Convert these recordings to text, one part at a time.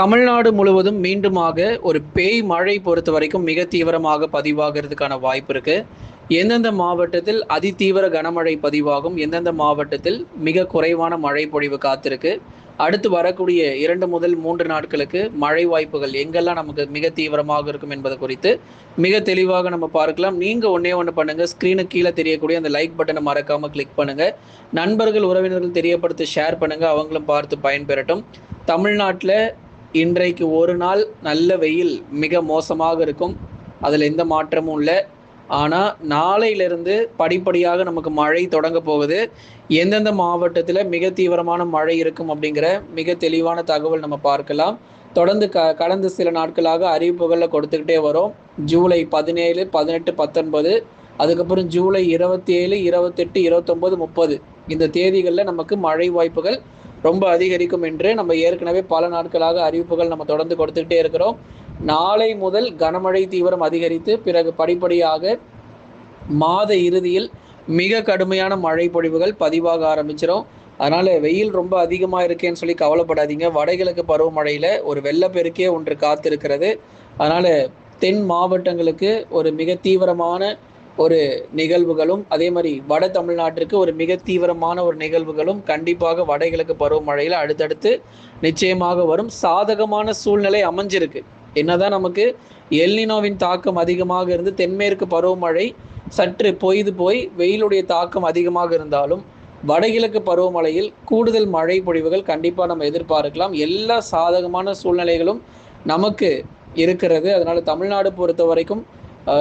தமிழ்நாடு முழுவதும் மீண்டுமாக ஒரு பேய் மழை பொறுத்த வரைக்கும் மிக தீவிரமாக பதிவாகிறதுக்கான வாய்ப்பு இருக்கு. எந்தெந்த மாவட்டத்தில் அதிதீவிர கனமழை பதிவாகும், எந்தெந்த மாவட்டத்தில் மிக குறைவான மழை பொழிவு காத்திருக்கு, அடுத்து வரக்கூடிய 2 முதல் 3 நாட்களுக்கு மழை வாய்ப்புகள் எங்கெல்லாம் நமக்கு மிக தீவிரமாக இருக்கும் என்பது குறித்து மிக தெளிவாக நம்ம பார்க்கலாம். நீங்க ஒண்ணே ஒன்று பண்ணுங்க, ஸ்க்ரீனுக்கு கீழே தெரியக்கூடிய அந்த லைக் பட்டனை மறக்காம கிளிக் பண்ணுங்க. நண்பர்கள் உறவினர்கள் தெரியப்படுத்தி ஷேர் பண்ணுங்க, அவங்களும் பார்த்து பயன்பெறட்டும். தமிழ்நாட்டில் இன்றைக்கு ஒரு நாள் நல்ல வெயில் மிக மோசமாக இருக்கும், அதில் எந்த மாற்றமும் இல்லை. ஆனால் நாளையிலிருந்து படிப்படியாக நமக்கு மழை தொடங்க போகுது. எந்தெந்த மாவட்டத்தில் மிக தீவிரமான மழை இருக்கும் அப்படிங்கிற மிக தெளிவான தகவல் நம்ம பார்க்கலாம். தொடர்ந்து கடந்த சில நாட்களாக அறிவிப்புகளில் கொடுத்துக்கிட்டே வரும். ஜூலை 17, 18, 19, அதுக்கப்புறம் ஜூலை 27, 28, 29, 30 இந்த தேதிகளில் நமக்கு மழை வாய்ப்புகள் ரொம்ப அதிகரிக்கும் என்று நம்ம ஏற்கனவே பல நாட்களாக அறிவிப்புகள் நம்ம தொடர்ந்து கொடுத்துக்கிட்டே இருக்கிறோம். நாளை முதல் கனமழை தீவிரம் அதிகரித்து பிறகு படிப்படியாக மாத இறுதியில் மிக கடுமையான மழை பொழிவுகள் பதிவாக ஆரம்பிச்சிடும். அதனால வெயில் ரொம்ப அதிகமாக இருக்கேன்னு சொல்லி கவலைப்படாதீங்க. வடகிழக்கு பருவமழையில ஒரு வெள்ளப்பெருக்கே ஒன்று காத்திருக்கிறது. அதனால தென் மாவட்டங்களுக்கு ஒரு மிக தீவிரமான ஒரு நிகழ்வுகளும், அதே மாதிரி வட தமிழ்நாட்டிற்கு ஒரு மிக தீவிரமான ஒரு நிகழ்வுகளும் கண்டிப்பாக வடகிழக்கு பருவமழையில் அடுத்தடுத்து நிச்சயமாக வரும். சாதகமான சூழ்நிலை அமைஞ்சிருக்கு. என்னதான் நமக்கு எல்னினோவின் தாக்கம் அதிகமாக இருந்து தென்மேற்கு பருவமழை சற்று பொய்து போய் வெயிலுடைய தாக்கம் அதிகமாக இருந்தாலும் வடகிழக்கு பருவமழையில் கூடுதல் மழை பொழிவுகள் கண்டிப்பாக நம்ம எதிர்பார்க்கலாம். எல்லா சாதகமான சூழ்நிலைகளும் நமக்கு இருக்கிறது. அதனால தமிழ்நாடு பொறுத்த வரைக்கும்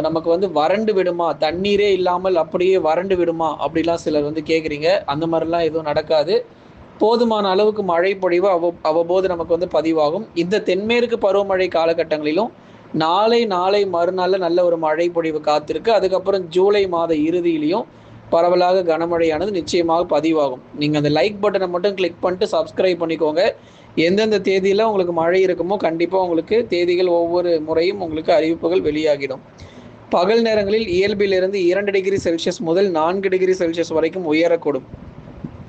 நமக்கு வறண்டு விடுமா, தண்ணீரே இல்லாமல் அப்படியே வறண்டு விடுமா அப்படிலாம் சிலர் கேட்குறீங்க. அந்த மாதிரிலாம் எதுவும் நடக்காது. போதுமான அளவுக்கு மழை பொழிவு அவ்வப்போது நமக்கு பதிவாகும். இந்த தென்மேற்கு பருவமழை காலகட்டங்களிலும் நாளை மறுநாளில் நல்ல ஒரு மழை பொழிவு காத்திருக்கு. அதுக்கப்புறம் ஜூலை மாத இறுதியிலையும் பரவலாக கனமழையானது நிச்சயமாக பதிவாகும். நீங்கள் அந்த லைக் பட்டனை மட்டும் கிளிக் பண்ணிட்டு சப்ஸ்கிரைப் பண்ணிக்கோங்க. எந்தெந்த தேதியில் உங்களுக்கு மழை இருக்குமோ கண்டிப்பாக உங்களுக்கு தேதிகள் ஒவ்வொரு முறையும் உங்களுக்கு அறிவிப்புகள் வெளியாகிடும். பகல் நேரங்களில் இயல்பிலிருந்து 2 டிகிரி செல்சியஸ் முதல் 4 டிகிரி செல்சியஸ் வரைக்கும் உயரக்கூடும்.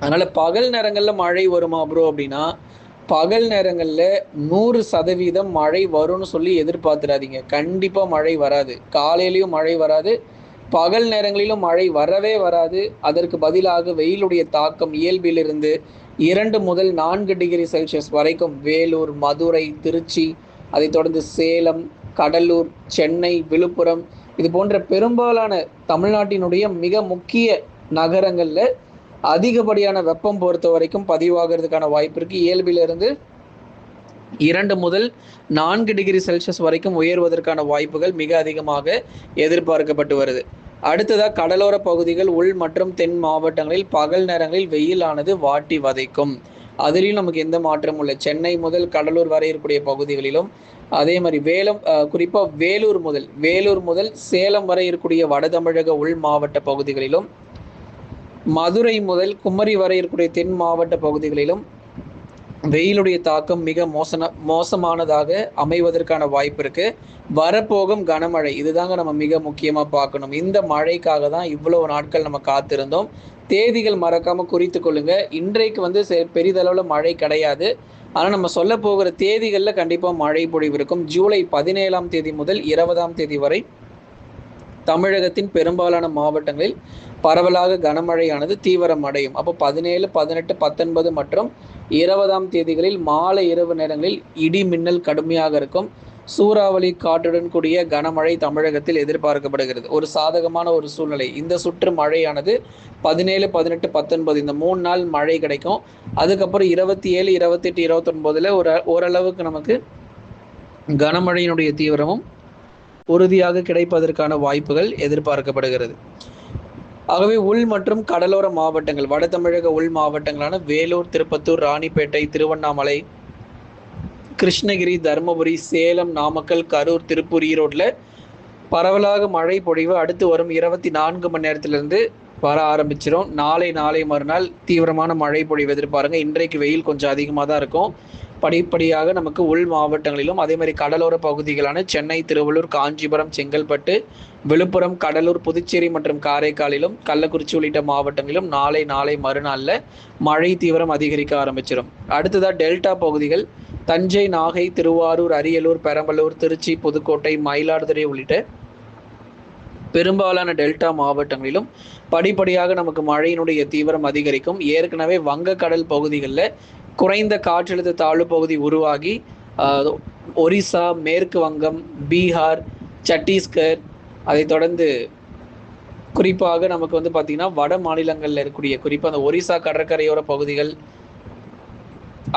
அதனால் பகல் நேரங்களில் மழை வருமா ப்ரோ அப்படின்னா, பகல் நேரங்களில் 100% மழை வரும்னு சொல்லி எதிர்பார்த்துடாதீங்க. கண்டிப்பாக மழை வராது. காலையிலையும் மழை வராது, பகல் நேரங்களிலும் மழை வரவே வராது. அதற்கு பதிலாக வெயிலுடைய தாக்கம் இயல்பிலிருந்து 2 முதல் 4 டிகிரி செல்சியஸ் வரைக்கும் வேலூர், மதுரை, திருச்சி, அதைத் தொடர்ந்து சேலம், கடலூர், சென்னை, விழுப்புரம் இது போன்ற பெரும்பாலான தமிழ்நாட்டினுடைய மிக முக்கிய நகரங்களில் அதிகப்படியான வெப்பம் பொறுத்த வரைக்கும் பதிவாகிறதுக்கான வாய்ப்பு இருக்கு. இயல்பிலிருந்து 2 முதல் 4 டிகிரி செல்சியஸ் வரைக்கும் உயர்வதற்கான வாய்ப்புகள் மிக அதிகமாக எதிர்பார்க்கப்பட்டு வருது. அடுத்ததாக கடலோர பகுதிகள், உள் மற்றும் தென் மாவட்டங்களில் பகல் நேரங்களில் வெயிலானது வாட்டி வதைக்கும். அதுலேயும் நமக்கு எந்த மாற்றமும் இல்லை. சென்னை முதல் கடலூர் வரை இருக்கக்கூடிய பகுதிகளிலும், அதே மாதிரி குறிப்பாக வேலூர் முதல் சேலம் வரை இருக்கக்கூடிய வட தமிழக உள் மாவட்ட பகுதிகளிலும், மதுரை முதல் குமரி வரை இருக்கக்கூடிய தென் மாவட்ட பகுதிகளிலும் வெயிலுடைய தாக்கம் மிக மோசமானதாக அமைவதற்கான வாய்ப்பு இருக்கு. வரப்போகும் கனமழை இதுதாங்க நம்ம மிக முக்கியமாக பார்க்கணும். இந்த மழைக்காக தான் இவ்வளவு நாட்கள் நம்ம காத்திருந்தோம். தேதிகள் மறக்காம குறித்து கொள்ளுங்க. இன்றைக்கு பெரிதளவில் மழை கிடையாது. ஆனால் நம்ம சொல்ல போகிற தேதிகளில் கண்டிப்பாக மழை பொழிவு இருக்கும். ஜூலை 17ஆம் தேதி முதல் 20ஆம் தேதி வரை தமிழகத்தின் பெரும்பாலான மாவட்டங்களில் பரவலாக கனமழையானது தீவிரம் அடையும். அப்போ 17, 18, 19 மற்றும் 20ஆம் தேதிகளில் மாலை இரவு நேரங்களில் இடி மின்னல் கடுமையாக இருக்கும். சூறாவளி காற்றுடன் கூடிய கனமழை தமிழகத்தில் எதிர்பார்க்கப்படுகிறது. ஒரு சாதகமான ஒரு சூழ்நிலை. இந்த சுற்று மழையானது 17, 18, 19 இந்த 3 நாள் மழை கிடைக்கும். அதுக்கப்புறம் 27, 28, 29 ஓரளவுக்கு நமக்கு கனமழையினுடைய தீவிரமும் உறுதியாக கிடைப்பதற்கான வாய்ப்புகள் எதிர்பார்க்கப்படுகிறது. ஆகவே உள் மற்றும் கடலோர மாவட்டங்கள், வட தமிழக உள் மாவட்டங்களான வேலூர், திருப்பத்தூர், ராணிப்பேட்டை, திருவண்ணாமலை, கிருஷ்ணகிரி, தருமபுரி, சேலம், நாமக்கல், கரூர், திருப்பூர், ஈரோட்டில் பரவலாக மழை பொழிவு அடுத்து வரும் 24 மணி நேரத்திலிருந்து வர ஆரம்பிச்சிடும். நாளை மறுநாள் தீவிரமான மழை பொழிவு எதிர்பாருங்க. இன்றைக்கு வெயில் கொஞ்சம் அதிகமாக தான் இருக்கும். படிப்படியாக நமக்கு உள் மாவட்டங்களிலும், அதே மாதிரி கடலோர பகுதிகளான சென்னை, திருவள்ளூர், காஞ்சிபுரம், செங்கல்பட்டு, விழுப்புரம், கடலூர், புதுச்சேரி மற்றும் காரைக்காலிலும், கள்ளக்குறிச்சி உள்ளிட்ட மாவட்டங்களிலும் நாளை மறுநாளில் மழை தீவிரம் அதிகரிக்க ஆரம்பிச்சிடும். அடுத்ததாக டெல்டா பகுதிகள் தஞ்சை, நாகை, திருவாரூர், அரியலூர், பெரம்பலூர், திருச்சி, புதுக்கோட்டை, மயிலாடுதுறை உள்ளிட்ட பெரும்பாலான டெல்டா மாவட்டங்களிலும் படிப்படியாக நமக்கு மழையினுடைய தீவிரம் அதிகரிக்கும். ஏற்கனவே வங்கக்கடல் பகுதிகளில் குறைந்த காற்றழுத்த தாழ்வு பகுதி உருவாகி ஒரிசா, மேற்கு வங்கம், பீகார், சத்தீஸ்கர், அதை தொடர்ந்து குறிப்பாக நமக்கு வந்து பார்த்திங்கன்னா வட மாநிலங்களில் இருக்கக்கூடிய குறிப்பாக அந்த ஒரிசா கடற்கரையோர பகுதிகள்,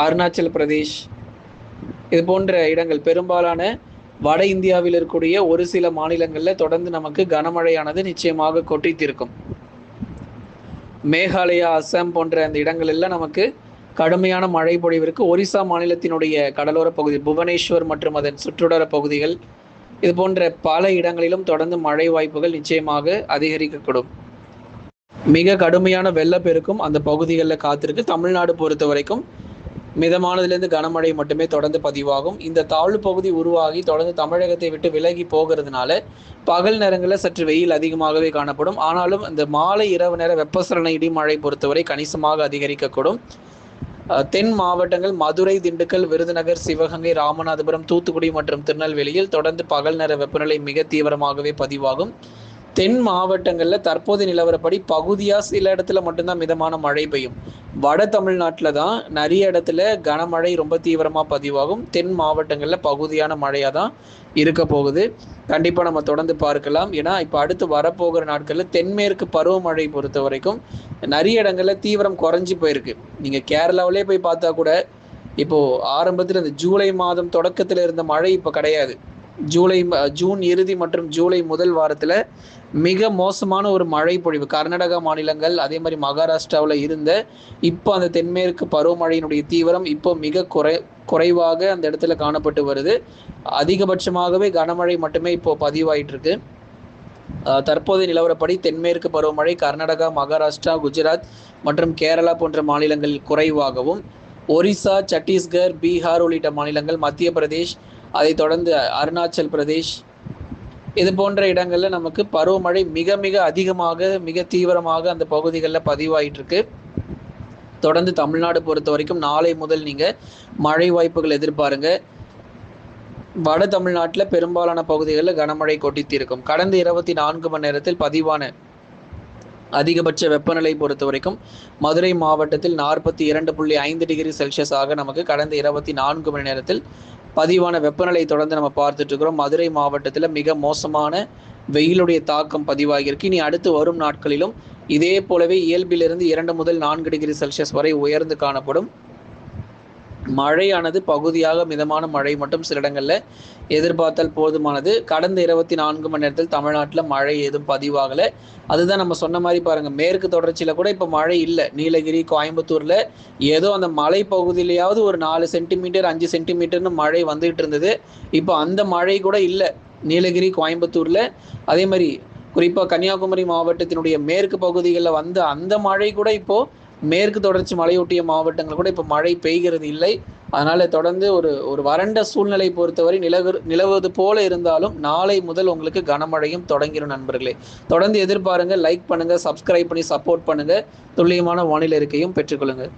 அருணாச்சல் பிரதேஷ், இது போன்ற இடங்கள் பெரும்பாலான வட இந்தியாவில் இருக்கக்கூடிய ஒரு சில மாநிலங்களில் தொடர்ந்து நமக்கு கனமழையானது நிச்சயமாக கொட்டித்திருக்கும். மேகாலயா, அஸ்ஸாம் போன்ற அந்த இடங்கள் எல்லாம் நமக்கு கடுமையான மழை பொழிவிற்கு. ஒரிசா மாநிலத்தினுடைய கடலோர பகுதி, புவனேஸ்வர் மற்றும் அதன் சுற்றுவட்டார பகுதிகள், இது போன்ற பல இடங்களிலும் தொடர்ந்து மழை வாய்ப்புகள் நிச்சயமாக அதிகரிக்கக்கூடும். மிக கடுமையான வெள்ளப்பெருக்கும் அந்த பகுதிகளில் காத்திருக்கு. தமிழ்நாடு பொறுத்த வரைக்கும் மிதமானதிலிருந்து கனமழை மட்டுமே தொடர்ந்து பதிவாகும். இந்த தாழ்வு பகுதி உருவாகி தொடர்ந்து தமிழகத்தை விட்டு விலகி போகிறதுனால பகல் நேரங்களில் சற்று வெயில் அதிகமாகவே காணப்படும். ஆனாலும் இந்த மாலை இரவு நேர வெப்பசலன இடிமழை பொறுத்தவரை கணிசமாக அதிகரிக்கக்கூடும். தென் மாவட்டங்கள் மதுரை, திண்டுக்கல், விருதுநகர், சிவகங்கை, ராமநாதபுரம், தூத்துக்குடி மற்றும் திருநெல்வேலியில் தொடர்ந்து பகல் நேர வெப்பநிலை மிக தீவிரமாகவே பதிவாகும். தென் மாவட்டங்களில் தற்போது நிலவரப்படி பகுதியாக சில இடத்துல மட்டும்தான் மிதமான மழை பெய்யும். வட தமிழ்நாட்டில் தான் நிறைய இடத்துல கனமழை ரொம்ப தீவிரமாக பதிவாகும். தென் மாவட்டங்களில் பகுதியான மழையாக தான் இருக்க போகுது. கண்டிப்பாக நம்ம தொடர்ந்து பார்க்கலாம். ஏன்னா இப்போ அடுத்து வரப்போகிற நாட்களில் தென்மேற்கு பருவமழை பொறுத்த வரைக்கும் நிறைய இடங்களில் தீவிரம் குறைஞ்சி போயிருக்கு. நீங்கள் கேரளாவிலே போய் பார்த்தா கூட இப்போது ஆரம்பத்தில் இந்த ஜூலை மாதம் தொடக்கத்தில் இருந்த மழை இப்போ கிடையாது. ஜூன் இறுதி மற்றும் ஜூலை முதல் வாரத்தில் மிக மோசமான ஒரு மழை பொழிவு கர்நாடகா மாநிலங்கள், அதே மாதிரி மகாராஷ்டிராவில் இருந்த இப்போ அந்த தென்மேற்கு பருவமழையினுடைய தீவிரம் இப்போ மிக குறைவாக அந்த இடத்துல காணப்பட்டு வருது. அதிகபட்சமாகவே கனமழை மட்டுமே இப்போ பதிவாயிட்டு இருக்கு. தற்போதைய நிலவரப்படி தென்மேற்கு பருவமழை கர்நாடகா, மகாராஷ்டிரா, குஜராத் மற்றும் கேரளா போன்ற மாநிலங்களில் குறைவாகவும், ஒரிசா, சத்தீஸ்கர், பீகார் உள்ளிட்ட மாநிலங்கள், மத்திய பிரதேஷ், அதை தொடர்ந்து அருணாச்சல் பிரதேஷ், இது போன்ற இடங்களில் நமக்கு பருவமழை மிக மிக அதிகமாக மிக தீவிரமாக அந்த பகுதிகளில் பதிவாயிட்டு இருக்கு. தொடர்ந்து தமிழ்நாடு பொறுத்த வரைக்கும் நாளை முதல் நீங்கள் மழை வாய்ப்புகள் எதிர்பாருங்க. வட தமிழ்நாட்டில் பெரும்பாலான பகுதிகளில் கனமழை கொட்டித்திருக்கும். கடந்த 24 மணி நேரத்தில் பதிவான அதிகபட்ச வெப்பநிலை பொறுத்த வரைக்கும் மதுரை மாவட்டத்தில் 42.5 டிகிரி செல்சியஸாக நமக்கு கடந்த 24 மணி நேரத்தில் பதிவான வெப்பநிலை தொடர்ந்து நம்ம பார்த்துட்டு இருக்கிறோம். மதுரை மாவட்டத்தில் மிக மோசமான வெயிலுடைய தாக்கம் பதிவாகியிருக்கு. இனி அடுத்து வரும் நாட்களிலும் இதே போலவே இயல்பிலிருந்து 2 முதல் 4 டிகிரி செல்சியஸ் வரை உயர்ந்து காணப்படும். மழையானது பகுதியாக மிதமான மழை மட்டும் சில இடங்களில் எதிர்பார்த்தால் போதுமானது. கடந்த 24 மணி நேரத்தில் தமிழ்நாட்டில் மழை எதுவும் பதிவாகலை. அதுதான் நம்ம சொன்ன மாதிரி பாருங்கள், மேற்கு தொடர்ச்சியில் கூட இப்போ மழை இல்லை. நீலகிரி, கோயம்புத்தூரில் ஏதோ அந்த மலை பகுதியிலையாவது ஒரு 4 சென்டிமீட்டர் 5 சென்டிமீட்டர்னு மழை வந்துகிட்டு இருந்தது. இப்போ அந்த மழை கூட இல்லை நீலகிரி, கோயம்புத்தூரில். அதே மாதிரி குறிப்பாக கன்னியாகுமரி மாவட்டத்தினுடைய மேற்கு பகுதிகளில் வந்த அந்த மழை கூட இப்போது மேற்கு தொடர்ச்சி மலையொட்டிய மாவட்டங்கள் கூட இப்போ மழை பெய்கிறது இல்லை. அதனால் தொடர்ந்து ஒரு வறண்ட சூழ்நிலை பொறுத்தவரை நிலவுவது போல இருந்தாலும் நாளை முதல் உங்களுக்கு கனமழையும் தொடங்கிடும் நண்பர்களே. தொடர்ந்து எதிர்பாருங்கள், லைக் பண்ணுங்கள், சப்ஸ்கிரைப் பண்ணி சப்போர்ட் பண்ணுங்கள். துல்லியமான வானிலை இருக்கையும் பெற்றுக்கொள்ளுங்கள்.